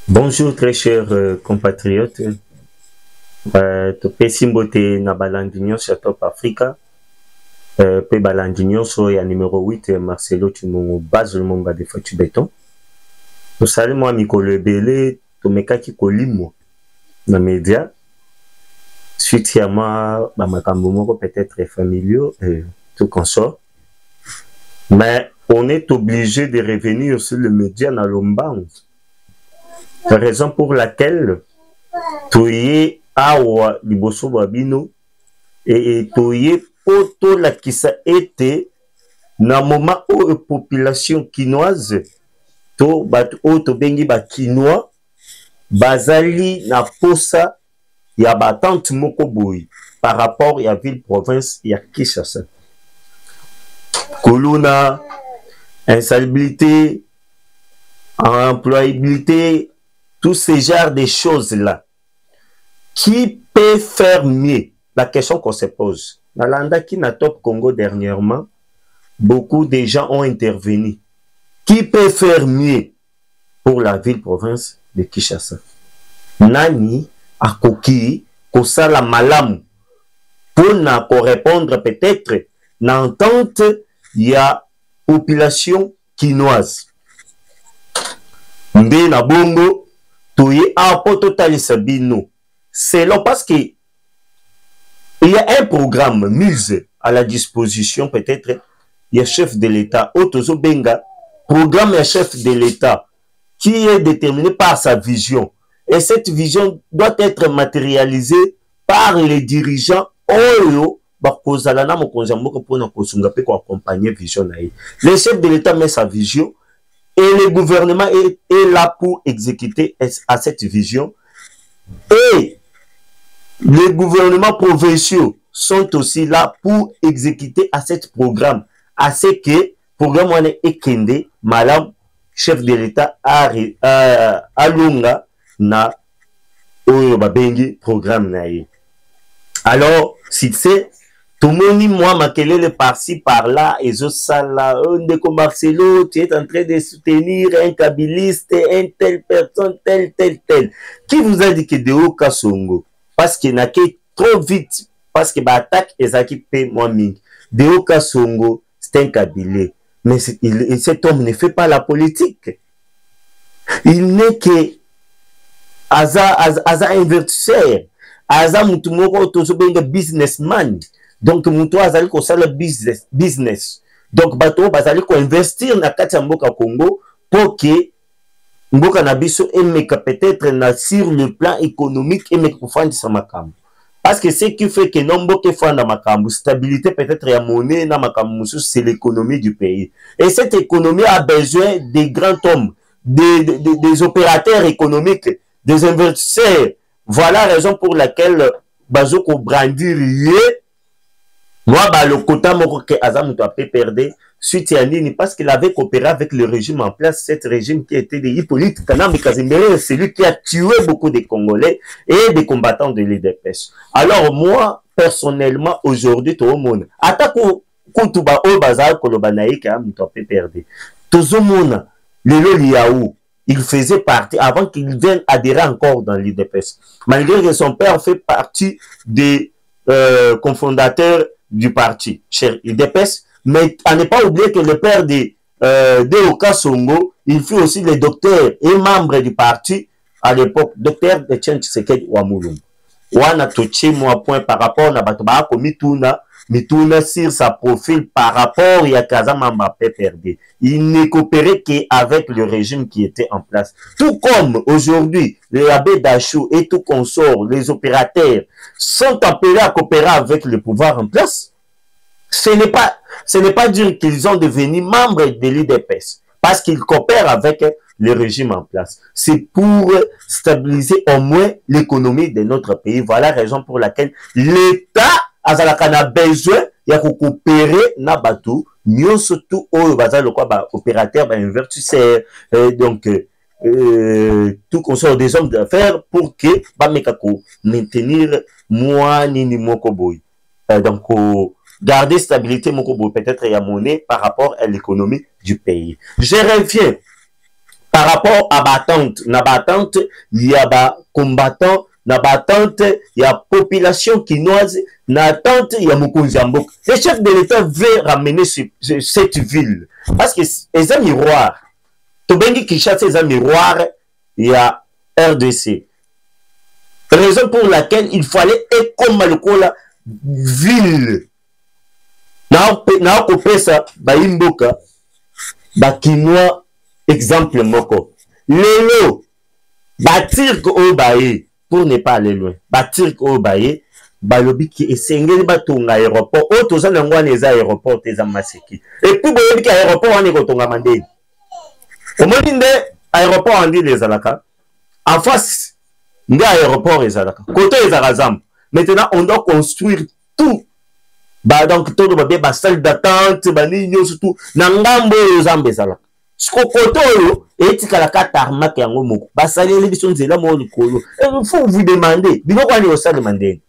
Bonjour très chers compatriotes. Topesi mbote na balandi nyonso ya Top Africa. Pe balandi nyonso ya numéro 8 Marcelo Tshilombo base Lumumba de Fatu Beton. Tosali mwa mikolo ebele tomekaki kolimwa na média suite ya mwa bamakambo moko peut-être familiaux tout consort. Mais on est obligé de revenir sur le média na lombangu. Raison pour laquelle toye awa liboso babino et toye poto la kisa ete na moment où population quinoise to bat o to bengi ba quinois bazali na posa ya batante moko boy par rapport ya ville province ya Kinshasa. Koluna insalubrité, employabilité, tous ces genres de choses-là. Qui peut faire mieux? La question qu'on se pose. Dans l'anda qui n'a Top Congo dernièrement, beaucoup de gens ont intervenu. Qui peut faire mieux pour la ville-province de Kinshasa? Nani akoki kosala malamu pour na répondre peut-être n'entente ya population quinoise. Mbe na bongo toye apo total sabino. C'est là parce que il y a un programme mis à la disposition peut-être il y a chef de l'État Otozo Benga, programme ya chef de l'État qui est déterminé par sa vision et cette vision doit être matérialisée par les dirigeants oyo bakozala na mokonzi moko pona kosunga pe ko accompagner vision na ye. Le chef de l'État met sa vision et le gouvernement est là pour exécuter à cette vision. Et les gouvernements provinciaux sont aussi là pour exécuter à ce programme. À ce que programme on est ekende, madame chef de l'État a longa na oyo babengi programme na ye. Alors, si c'est tout le monde, moi, makelele par-ci, par-là, et je sala, Ndeko Marcelo, tu es en train de soutenir un kabiliste, un telle personne, tel. Qui vous a dit que Deo Kasongo? Parce qu'il n'a qu'à trop vite, parce que l'attaque est occupée, moi, ming. Deo Kasongo, c'est un kabilé. Mais cet homme ne fait pas la politique. Il n'est que Aza investisseur. Aza mutumoko tozobenga businessman. Donc muto azali ko sala business. Donc bato bazali ko investir na kati ya mboka Congo pour que mboka na biso emeka peut-être na sur le plan économique emeka kufandisa makambo. Parce que ce qui fait que nomboka fanda makambo stabilité peut-être ya monnaie na makambo musu c'est l'économie du pays. Et cette économie a besoin des grands hommes, des opérateurs économiques, des investisseurs. Voilà la raison pour laquelle bazoko brandir moi le quota moko que Azam a perdu suite à Nini parce qu'il avait coopéré avec le régime en place, cet régime qui était de Hippolyte Kanambe Kazimbere, c'est lui qui a tué beaucoup de Congolais et des combattants de l'UDPS. Alors moi personnellement aujourd'hui tout le monde atako kutuba o bazar kolobanaï ka muto a perdu. Tout le monde lelo liaou il faisait partie, avant qu'il vienne adhérer encore dans l'UDPS. Malgré que son père fait partie des cofondateurs du parti, cher UDPS, mais à ne pas oublier que le père de Okasongo, il fut aussi le docteur et membre du parti à l'époque, docteur de Tshisekedi Wamulumbu. Wana touché moi point par rapport à Batoba Mituna sur sa profil par rapport à Kazama Mbappé perdu. Il ne coopérait qu'avec le régime qui était en place. Tout comme aujourd'hui, les abbés d'Achou et tout consort, les opérateurs sont appelés à coopérer avec le pouvoir en place. Ce n'est pas dire qu'ils ont devenu membres de l'UDPS parce qu'ils coopèrent avec le régime en place. C'est pour stabiliser au moins l'économie de notre pays. Voilà la raison pour laquelle l'État a besoin de coopérer na bateau, mieux surtout au bazar opérateur, investisseur, donc tout consort des hommes d'affaires pour que Bamekako maintenir moi ni mokoboy. Donc garder stabilité mokoboy peut-être y a monnaie par rapport à l'économie du pays. Je reviens par rapport à l'attente. Dans l'attente, il y a des combattants, dans l'attente, il y a population quinoise, dans l'attente, il y a Mokonzambok. Le chef de l'État veut ramener cette ville. Parce que c'est un miroir. Tobengi Kinshasa, c'est un miroir, il y a RDC. Raison pour laquelle il fallait comme le ville. Na kopesa ba imboka ba kinois exemple moko. Lelo batir ko baye pour ne pas aller loin. Batir ko baye ba lobi ki esengeli batonga aéroport. O toza na ngwana eza aéroport eza Maseki. Et puis boyebi ki aéroport wane ko tonga mandeni. Omoni nde aéroport andi les alaka. En face nde aéroport ezalaka. Côté ezalaka zambo. Maintenant on doit construire tout. Bah donc tout le monde salle d'attente bani surtout na ngambo zambe ezalaka. Siko côté oyo etikala ka tarmac yango moko. Ba saleli biso nzela mo likolo. Il faut vous demander biloko ani osala mandeni.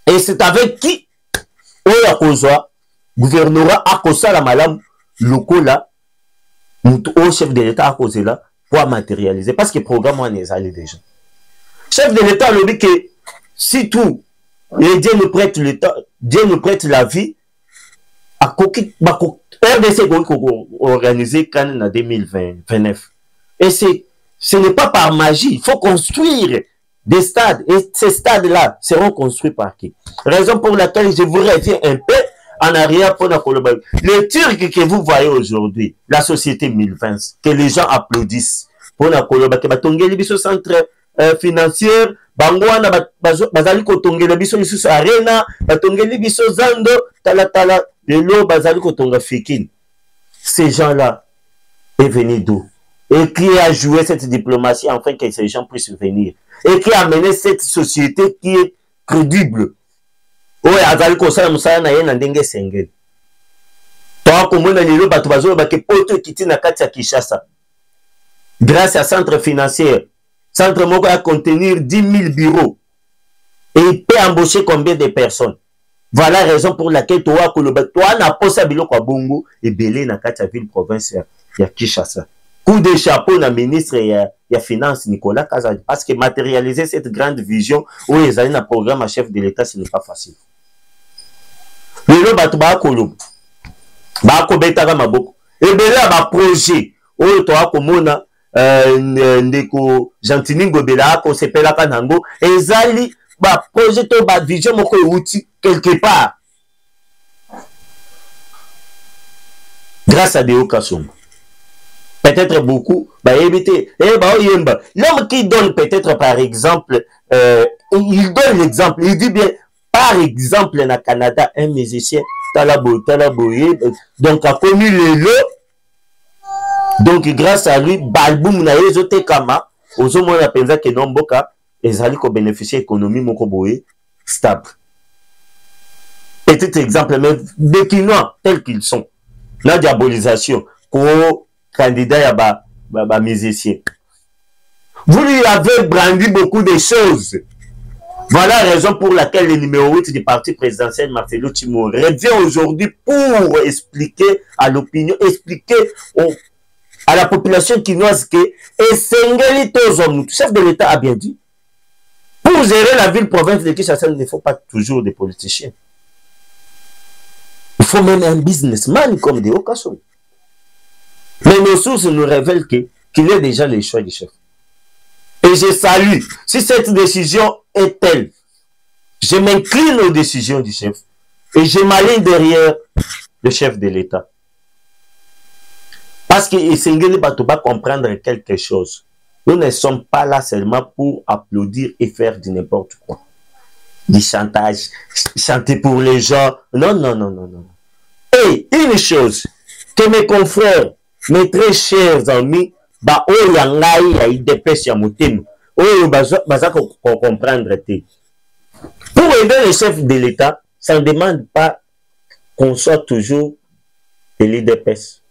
Et c'est avec qui oya kozwa gouvernement akosala malamu lokola mutu au chef de l'État akozela pour matérialiser parce que programme on ezali déjà. Chef de l'État le dit que si tout et Dieu nous prête le temps, Dieu nous prête la vie à RDC organisé en 2029. Et ce n'est pas par magie, il faut construire des stades et ces stades-là seront construits par qui? Raison pour laquelle je vous reviens un peu en arrière pour la Colombie. Les Turcs que vous voyez aujourd'hui, la société 1020, que les gens applaudissent pour la Colombie, que Batongeli biso centre financier, Bangwana bazali kotongela biso lisusu arena, batongeli biso zando, tala de l'eau bazali kotonga fikin. Ces gens-là est venu d'où? Et qui a joué cette diplomatie afin que ces gens puissent venir? Et qui a amené cette société qui est crédible? Oye azali kosala musala na ye na ndenge sengeli. Toa komona lelo bato bazo ba ke poto kiti na kati ya Kinshasa. Grâce à centre financier, centre moko à contenir 10 000 bureaux. Et il peut embaucher combien de personnes? Voilà la raison pour laquelle toi n'a pas sa bilo kwa bongo et belé na kati ya ville province ya Kinshasa. Coup de chapeau na ministre ya finance Nicolas Kazadi parce que matérialiser cette grande vision où ils allaient un programme à chef de l'État ce n'est pas facile. Lelo bato ba kolo ba ko betaka maboko et belé ba projet oyo to akomona ndeko Gentini Ngobela ko sepelaka nango ezali ba projet to ba vision moko euti quelque part grâce à des occasions. Peut-être beaucoup bah éviter l'homme qui donne peut-être par exemple il donne l'exemple, il dit bien par exemple na Canada un musicien talaboye donc a connu le lot. Donc grâce à lui balbum na ezote kama ozomona penza ke nomboka ezali ko bénéficier économie moko boye stable. Petit exemple mais des Quinois tels qu'ils sont la diabolisation ko candidat ya ba musicien. Vous lui avez brandi beaucoup de choses. Voilà la raison pour laquelle le numéro 8 du parti présidentiel Marcelo Tshimou revient aujourd'hui pour expliquer à l'opinion, expliquer à la population quinoise que Esengeli Tozom, le chef de l'État a bien dit, pour gérer la ville-province de Kinshasa, il ne faut pas toujours des politiciens. Il faut même un businessman comme des Okason. Mais nos sources nous révèlent qu'il y a déjà les choix du chef. Et je salue, si cette décision est telle, je m'incline aux décisions du chef et je m'aligne derrière le chef de l'État. Parce que Esengeli Batoba comprendre quelque chose. Nous ne sommes pas là seulement pour applaudir et faire du n'importe quoi. Du chantage, chanter pour les gens. Non, non, non, non, non. Et une chose, que mes confrères, mes très chers amis, ba o yangai ya idepes ya motema o baza comprendre te. Pour aider le chef de l'État, ça ne demande pas qu'on soit toujours de l'IDPS,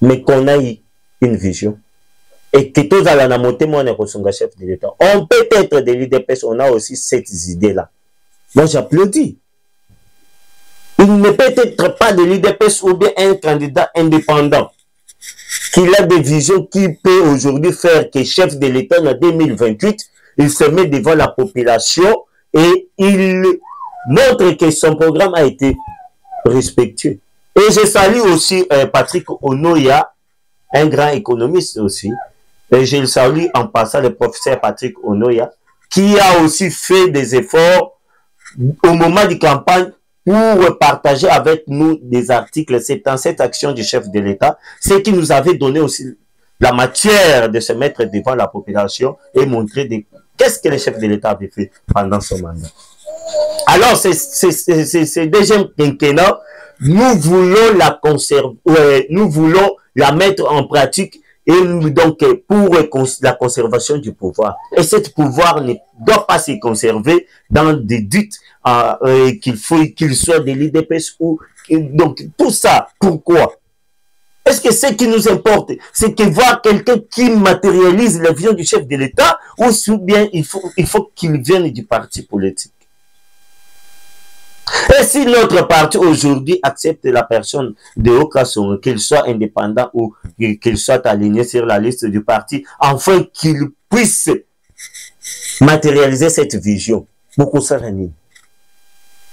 mais qu'on ait une vision. Et que tous à la motema on est chef de l'État. On peut être de l'IDPS, on a aussi cette idée-là. Moi j'applaudis. Il ne peut être pas de l'IDPS ou bien un candidat indépendant. qu'il a des visions qui peut aujourd'hui faire que chef de l'État en 2028, il se met devant la population et il montre que son programme a été respectueux. Et je salue aussi Patrick Onoya, un grand économiste aussi. Et je le salue en passant le professeur Patrick Onoya, qui a aussi fait des efforts au moment de campagne pour partager avec nous des articles. C'est dans cette action du chef de l'État, ce qui nous avait donné aussi la matière de se mettre devant la population et montrer qu'est-ce que le chef de l'État avait fait pendant son mandat. Alors, c'est deuxième quinquennat, nous voulons la conserver, nous voulons la mettre en pratique et donc pour la conservation du pouvoir. Et ce pouvoir ne doit pas se conserver dans des doutes qu'il faut qu'il soit de l'IDPS ou donc tout ça. Pourquoi? Est-ce que ce qui nous importe, c'est que voir quelqu'un qui matérialise la vision du chef de l'État ou bien il faut qu'il vienne du parti politique? Et si notre parti aujourd'hui accepte la personne de Okasongo, qu'il soit indépendant ou qu'il soit aligné sur la liste du parti, afin qu'il puisse matérialiser cette vision, il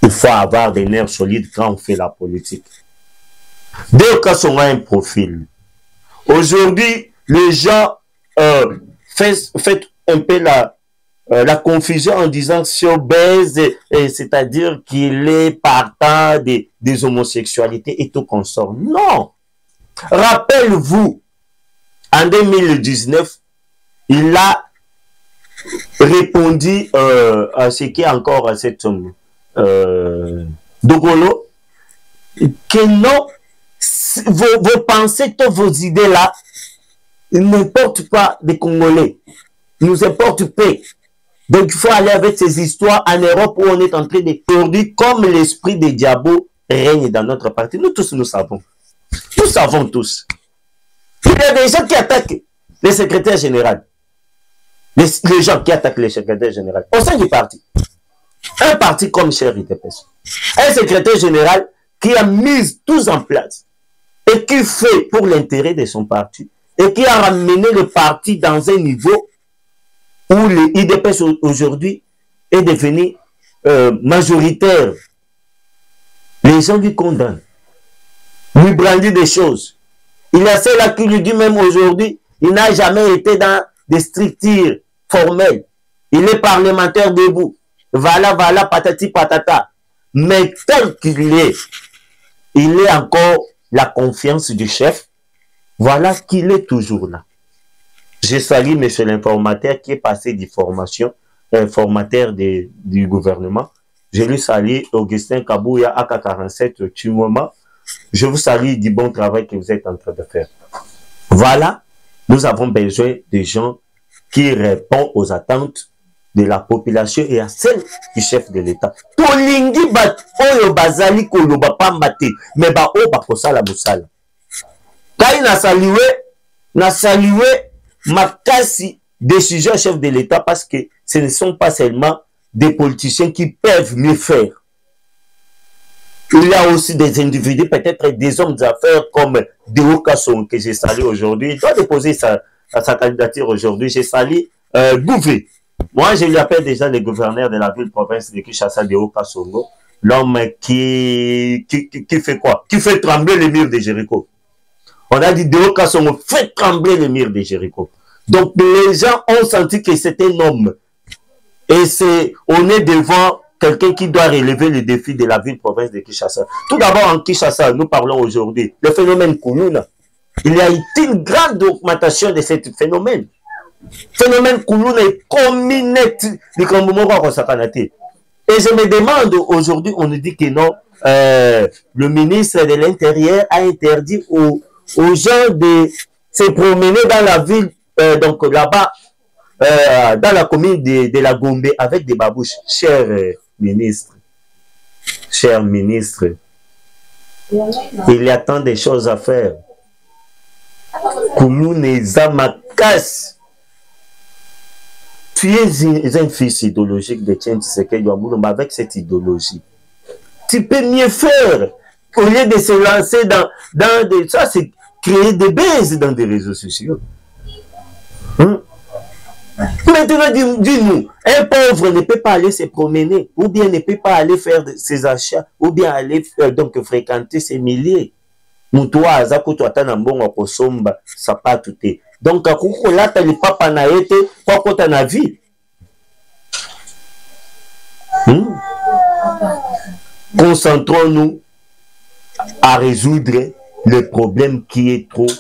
faut avoir des nerfs solides quand on fait la politique. De Okasongo a un profil. Aujourd'hui, les gens fait un peu la confusion en disant c'est obèse, c'est-à-dire qu'il est partant des homosexualités et tout consort. Non. Rappelez-vous, en 2019, il a répondu à ce qui est encore à cet homme, Dogolo, que non, vos pensées, toutes vos idées-là, n'importent pas des Congolais, nous importent paix. Donc, il faut aller avec ces histoires en Europe où on est en train de produire comme l'esprit des diables règne dans notre parti. Nous tous, nous savons. Nous savons tous. Il y a des gens qui attaquent les secrétaires généraux. Les gens qui attaquent les secrétaires généraux au sein du parti. Un parti comme Cher IDPS. Un secrétaire général qui a mis tout en place et qui fait pour l'intérêt de son parti et qui a ramené le parti dans un niveau où le IDPS aujourd'hui est devenu majoritaire. Les gens lui condamnent, lui brandissent des choses. Il y a ceux-là qui lui dit même aujourd'hui, il n'a jamais été dans des structures formelles. Il est parlementaire debout. Voilà, patati patata. Mais tel qu'il est, il est encore la confiance du chef. Voilà qu'il est toujours là. Je salue M. l'informateur qui est passé de formation, formateur du gouvernement. Je lui salue Augustin Kabouya, AK47, Chumoma. Je vous salue du bon travail que vous êtes en train de faire. Voilà, nous avons besoin de gens qui répondent aux attentes de la population et à celles du chef de l'État. Tolingi bat oyo bazali koloba pambate, mais ba o ba kosala musala. Kai na salué makasi décision chef de l'État parce que ce ne sont pas seulement des politiciens qui peuvent mieux faire. Il y a aussi des individus, peut-être des hommes d'affaires comme Deo Kasson que j'ai salué aujourd'hui. Il doit déposer sa candidature aujourd'hui. J'ai salué Gouvé. Moi, je lui appelle déjà le gouverneur de la ville-province de Kinshasa, Deo Kassongo. L'homme qui fait quoi? Qui fait trembler les murs de Jéricho. On a dit Deo Kassongo fait trembler les murs de Jéricho. Donc, les gens ont senti que c'est un homme. Et on est devant quelqu'un qui doit relever les défis de la ville-province de Kinshasa. Tout d'abord, en Kinshasa, nous parlons aujourd'hui, le phénomène Koulouna. Il y a été une grande augmentation de ce phénomène. Phénomène Koulouna est communette du Kambumoro Rosakanate. Et je me demande aujourd'hui, on nous dit que non, le ministre de l'Intérieur a interdit aux gens de se promener dans la ville, donc là-bas, dans la commune de la Gombe avec des babouches. Cher ministre, il y a tant de choses à faire. Kouloune Zamakas. Tu es un fils idéologique de Tien Tshisekedi Wambulumba avec cette idéologie. Tu peux mieux faire au lieu de se lancer dans des... Ça, c'est créer des buzz dans des réseaux sociaux. Maintenant, dis-nous, un pauvre ne peut pas aller se promener, ou bien ne peut pas aller faire ses achats, ou bien aller donc fréquenter ses milliers. Moutoua azako to atana mbongo kosomba sapatu te. Donc akuko lata li papa na ete kwa kota na vie. Concentrons-nous à résoudre le problème qui est trop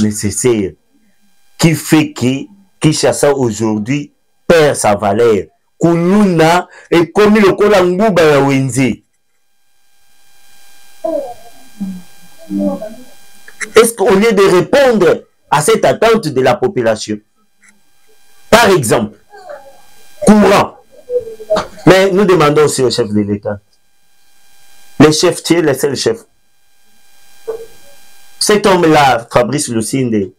nécessaire, qui fait que Kinshasa aujourd'hui perd sa valeur. Kuluna est comme le Kolanguba ya Wenze. Est-ce qu'au lieu de répondre à cette attente de la population, par exemple, courant, mais nous demandons aussi au chef de l'État, le chef, tu es le seul chef. Cet homme-là, Fabrice Lucinde,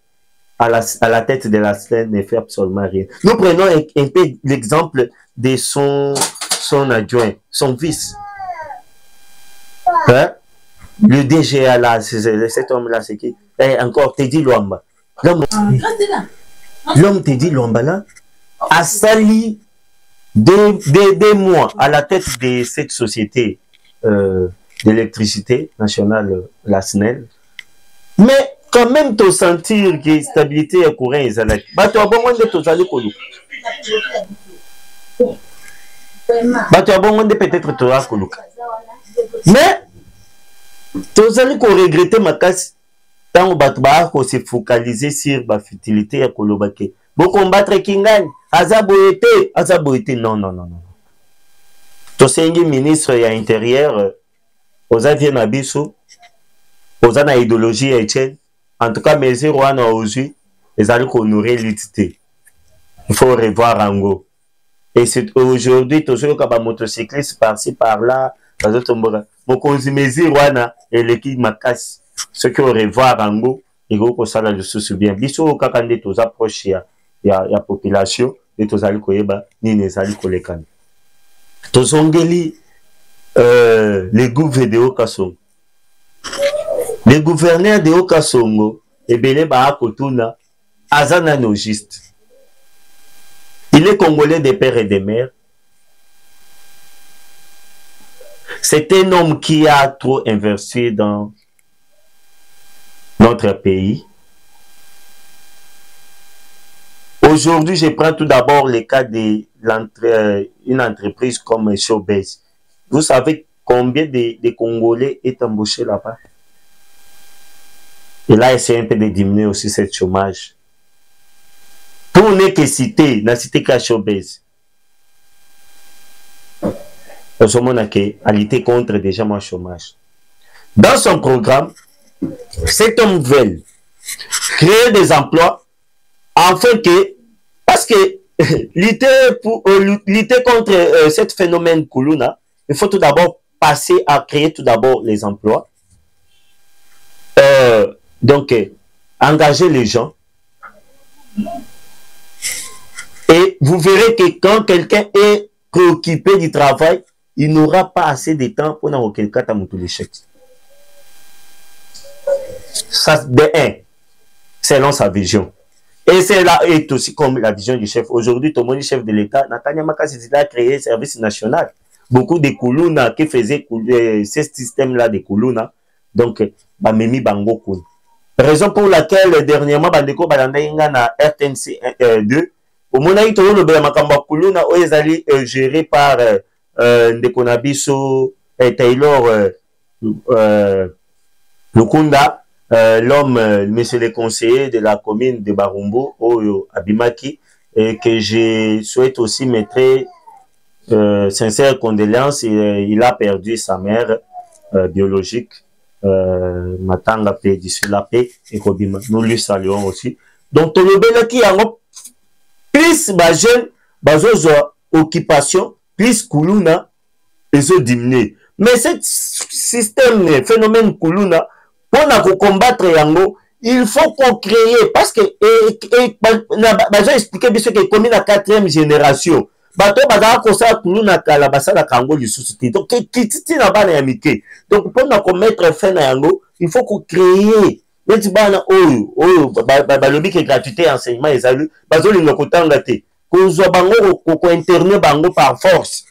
à la tête de la scène, ne fait absolument rien. Nous prenons un peu l'exemple de son adjoint, son fils. Hein? Le DGA là, cet homme-là, c'est qui? Encore, Teddy Luamba. L'homme Teddy Luamba là a sali des mois à la tête de cette société d'électricité nationale, la SNEL. Mais quand même, tu sentir que la stabilité est courant, tu as besoin de peut-être toi koluka. Mais tu as regretter ma casse tant que se focaliser sur la futilité à kolobake. Pour combattre Kingani, Azaboete, non. Tu es ministre de l'Intérieur, aux avions Nabiso, aux ana idéologie Etienne. En tout cas, mes zéros aujourd'hui, ils allaient honorer l'unité. Il faut revoir Ango. Et c'est aujourd'hui, toujours quand un motocycliste par-ci, par-là, mon consi mes zéros et l'équipe m'a cassé. Ce qui au revoir Ango, et que ça le sous bien. Biso quand on est aux approches, il y a population, et tous allez koyeba, ni les allez kolekan. Tous ongeli, les gouverneurs de Okason. Le gouverneur de Okasongo, Ebele Baakotuna, Azana Nogiste. Il est congolais des pères et des mères. C'est un homme qui a trop investi dans notre pays. Aujourd'hui, je prends tout d'abord le cas d'une entreprise comme Showbase. Vous savez combien de Congolais est embauché là-bas? Et là, essayer un peu de diminuer aussi ce chômage. Pour ne que citer, la cité qu'à Showbase. Nous sommes à lutter contre déjà mon chômage. Dans son programme, cet homme veut créer des emplois afin que, parce que lutter contre ce phénomène Kuluna, il faut tout d'abord passer à créer tout d'abord les emplois. Donc, engager les gens. Et vous verrez que quand quelqu'un est préoccupé du travail, il n'aura pas assez de temps pour n'avoir quelqu'un à monter l'échec. Ça, de un, selon sa vision. Et c'est là est aussi comme la vision du chef. Aujourd'hui, tout le monde est chef de l'État. Natania Makasi a créé un service national. Beaucoup de Kuluna qui faisaient ce système-là de Kuluna. Donc, Bamemi Bango Kun. Raison pour laquelle, dernièrement, Bandeko Balanda Inga na RTNC 2, au Monaï Toro le Belamakamba Kuluna, est géré par Ndekonabiso Taylor Lukunda, l'homme, monsieur le conseiller de la commune de Barumbo, Oyo Abimaki, et que je souhaite aussi mettre sincères condoléances. Il a perdu sa mère biologique. Matanga P, d'ici la paix, et Kobima. Nous lui saluons aussi. Donc, tout le bien qui a plus de jeunes, occupation, plus Kuluna, ils ont diminué. Mais ce système, phénomène Kuluna, pour combattre Yango, il faut qu'on crée, parce que, j'ai expliqué bien que comme la 4e génération, bato bazala kosa kuluna kala basala kango lisusu ti donc kititi na bana ya mike donc pour na commettre fin na yango il faut qu'on crée neti bana oyo balobi ke gratuité ya enseignement ezali bazolinga kotanga te kozwa bango ko-interner bango par force.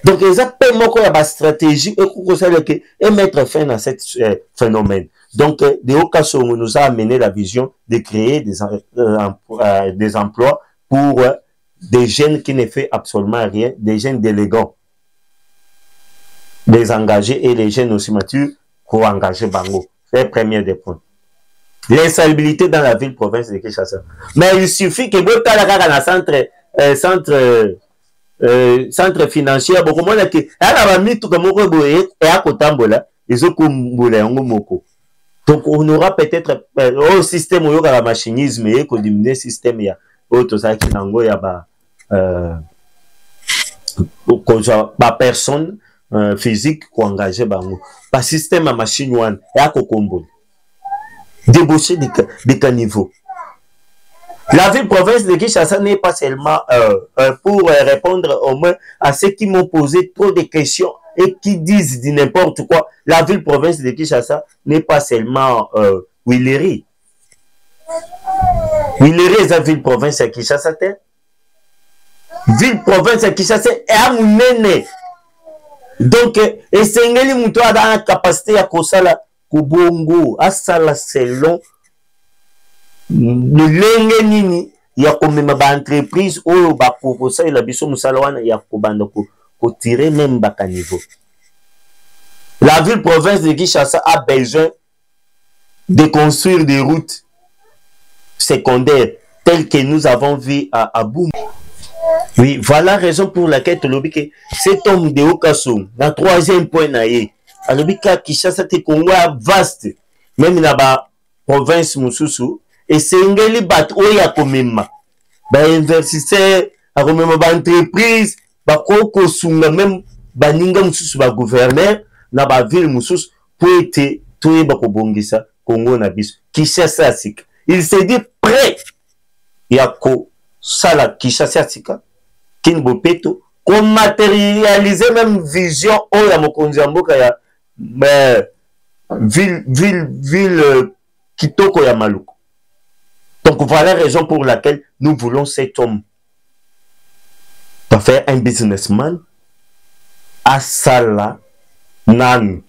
Donc eza pe moko ya bastratégie ekokosalaki et mettre fin à ce phénomène. Donc Deo Kasongo nous a amené la vision de créer des emplois pour des jeunes qui ne font absolument rien, des jeunes délégants, des engagés et les jeunes aussi matures pour engager Bango. C'est le premier des points. L'insalubrité dans la ville-province de Kinshasa. Mais il suffit que vous ayez un centre financier, beaucoup moins que donc on aura peut-être au système où il y a machinisme et qu'on diminue système il y a autre ça qui n'engo ya ba personne physique ko engager bango ba système à machine one ya ko kombo débaucher des caniveaux. La ville-province de Kinshasa n'est pas seulement pour répondre au moins à ceux qui m'ont posé trop de questions et qui disent du n'importe quoi. La ville-province de Kinshasa n'est pas seulement Willery. Willery est la ville-province de Kinshasa. Ville-province de Kinshasa est à Mounene. Donc, et c'est une dans la capacité à Kosala Kubongo, à Sala selon le lenge nini ya komema ba entreprise oyo ba proposer la biso musala wana ya kobanda ko tirer même baka niveau. La ville province de Kinshasa a besoin de construire des routes secondaires telles que nous avons vu à Boum. Oui, voilà la raison pour laquelle Tolobike cet homme de Okaso na troisième point naie alobika Kinshasa te Congo vaste même na ba province mususu. Et c'est un bat oya komema ba investisseur a komema ba entreprise ba koko sunga même ba ninga mususu ba gouverneur na ba ville mususu pour être tout ba ko bongisa Congo na biso Kinshasa sika il s'est dit prêt ya ko sala Kinshasa sika kin bopeto ko matérialiser même vision oya mokonzi mboka ya ville kitoko ya Maluku. Donc voilà la raison pour laquelle nous voulons cet homme faire un businessman à Sala Nan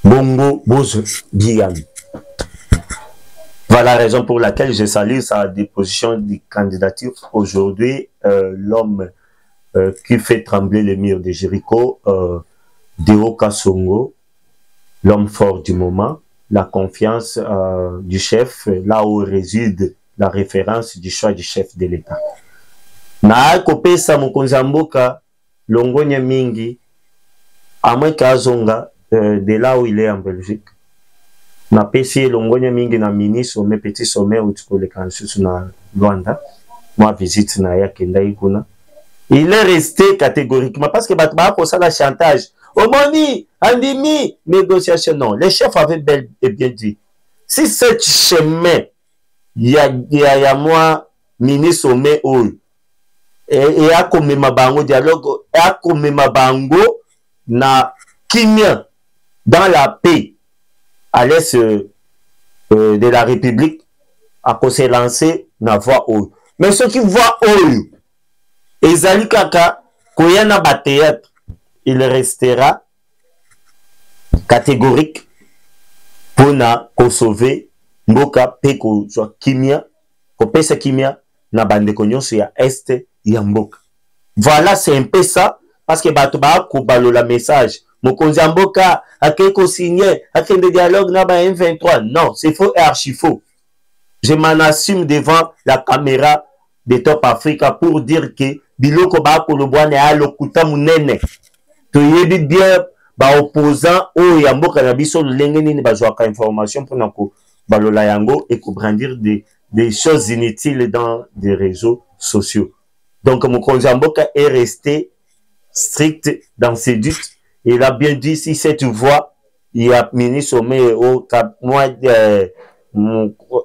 Bongo Bozo Biam. Voilà la raison pour laquelle je salue sa déposition de candidature aujourd'hui. L'homme qui fait trembler les murs de Jéricho, Deo Kasongo, l'homme fort du moment. La confiance du chef, là où réside la référence du choix du chef de l'État. Na kopesa Mokonzamboka Longonya Mingi, à moins Kazonga, de là où il est en Belgique. Na pesi Longonya Mingi na mini sommet, petit sommet, où tu peux le cancer na Luanda. Moi, visite na ya Kenda Ikuna. Il est resté catégoriquement parce que Batma a ça la chantage. Omoni, Andimi, négociation, non. Les chefs avaient bel et bien dit, si ce chemin, il y a moi, ministre sommet, et à comme ma bango dialogue, et à comme ma bango, na kimia, dans la paix, à l'est de la République, à cause de lancer, na voix haut. Mais ceux qui voient haut, et Zali Kaka, Koyana Batéatre, il restera catégorique pour na sauver Mboka Peko Kimia, Kopesa Kimia, na bande konyoso ya Est ya Mboka. Voilà, c'est un peu ça, parce que Batoba Koubalo la message. Mokonzi Mboka a quelque signé, a quelque dialogue na ba M23. Non, c'est faux et archi faux. Je m'en assume devant la caméra de Top Africa pour dire que Biloko ba ko le bois ne a lokuta munene. Tu y bien ba opposant o ya mboka na biso lenge nini bazwaka information pour nako balola yango et ko brandir des choses inutiles dans des réseaux sociaux. Donc Mokonzi Mboka est resté strict dans ses doutes. Il a bien dit si cette voix il a ministre sommet au moi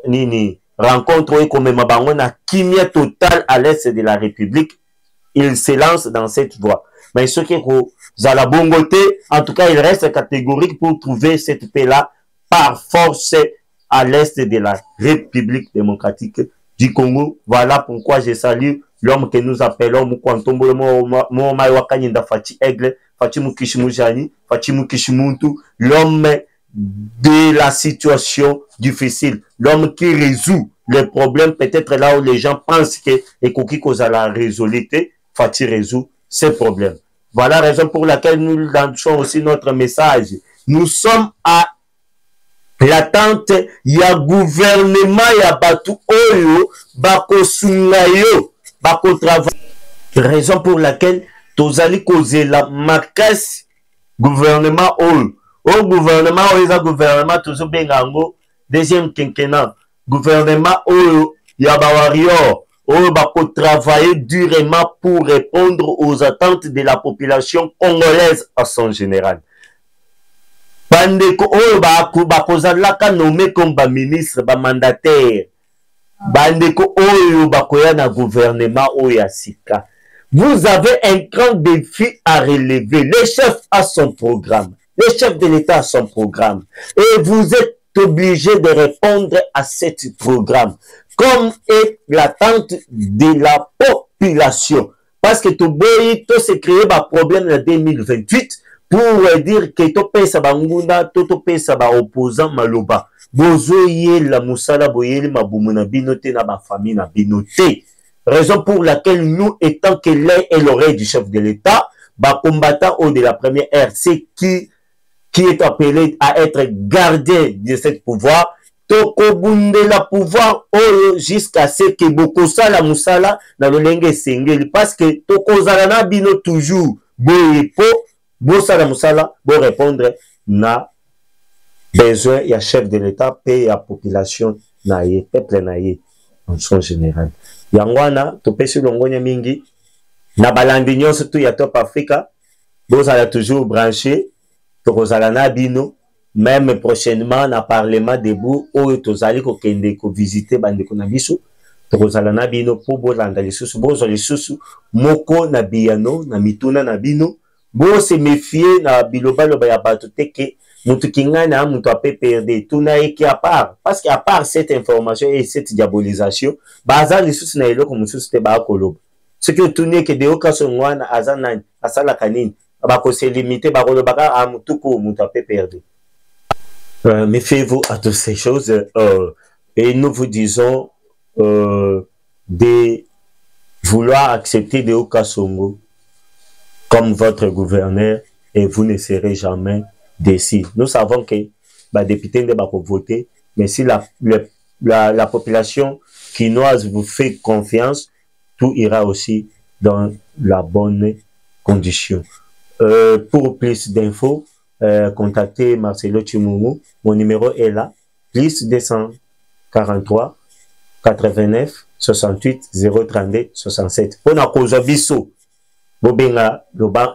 nini rencontre comme mabango na kimia total à l'est de la République. il se lance dans cette voie. Mais ce qui est à la bongoté, en tout cas, il reste catégorique pour trouver cette paix-là par force à l'est de la République démocratique du Congo. Voilà pourquoi je salue l'homme que nous appelons Mukwantombo, Moumaïwakanyenda Fati Aigle, Fati Mukishimujani, Fati Mukishimuntu, l'homme de la situation difficile, l'homme qui résout les problèmes, peut-être là où les gens pensent que Ekoki Kozala résolité, Fati résout ces problèmes. Voilà la raison pour laquelle nous lançons aussi notre message. Nous sommes à l'attente, il y a gouvernement, il y a Batu Oyo, Bako Sungayo, Bako Travail. Raison pour laquelle Tozali Koze la Makas gouvernement Oyo. Au gouvernement Oyo, il gouvernement Tozo Bengango, deuxième quinquennat. Gouvernement Oyo, il y a Bawarior. Oyo Bako travailler durement pour répondre aux attentes de la population congolaise en son général. Bandeko oyo bakozalaka nommé comme ba ministre, ba mandataire. Bandeko oyo bakoya na gouvernement oyo asika. Vous avez un grand défi à relever. Le chef a son programme. Le chef de l'État a son programme. Et vous êtes obligé de répondre à ce programme. Comme est l'attente de la population. Parce que tout se créer un problème en 2028. Pour dire que to pesa banguna, to pesa ba opposant maloba. Bozo ye la musala boyeli mabumuna binote na ba famille na binote. Raison pour laquelle nous, étant que l'œil et l'oreille du chef de l'État, ba combattant au de la première ère, c'est qui est appelé à être gardien de ce pouvoir, toko bunde la pouvoir jusqu'à ce que beaucoup ça la musala na lolenge sengeli parce que toko zalana bino toujours boyepo. Bosala musala, bon répondre na besoin ya chef de l'État et ya population na ye, peuple na ye en son général. Yangwana to pesi longonya mingi na balandi nyonso tu ya Top Africa, bosala toujours branché to kozala na bino même prochainement na parlement debout oyo tozali ko kende ko visiter bandeko na biso to kozala na bino po bolanda lisusu bozo lisusu moko na biyano na mituna na bino. Bon se méfier na bilobaloba ya bato teke mutu kingana mutu ape perdre tout na eki à part parce qu'à part cette information et cette diabolisation baza lisusu na eloko mususu te ba koloba ce que tourner que de okaso ngwana azana asala kanini ba ko se limiter ba koloba ka mutu ko mutu ape perdre. Méfiez-vous à toutes ces choses et nous vous disons de vouloir accepter de Okasongo comme votre gouverneur et vous ne serez jamais déçus. Nous savons que les députés ne vont pas voter, mais si la population quinoise vous fait confiance, tout ira aussi dans la bonne condition. Pour plus d'infos, contactez Marcelo Chimoumou. Mon numéro est là, plus 243 89 68 032 67. Pour la cause biso. Bobenga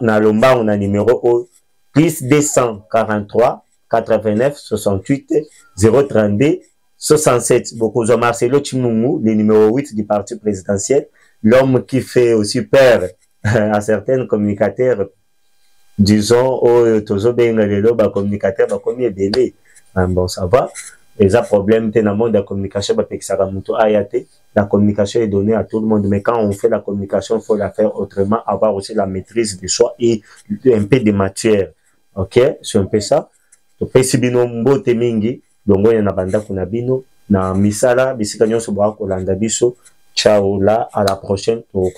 na lomba on a numéro plus 243 89 68 032 67. Bokozo Marcelo Chimoumou, le numéro 8 du parti présidentiel, l'homme qui fait aussi peur à certains communicateurs, disons, tozo benga lelo ba communicateur ba komi ebele. Bon, ça va. Les problèmes dans le monde de la communication, la communication est donnée à tout le monde, mais quand on fait la communication, il faut la faire autrement, avoir aussi la maîtrise de soi et un peu de matière. Ok, c'est un peu ça. Donc, si bino mbote mingi, longo ya na banda kuna bino, na misala, bisika nyonso ba ko landa biso. Ciao, là, à la prochaine, au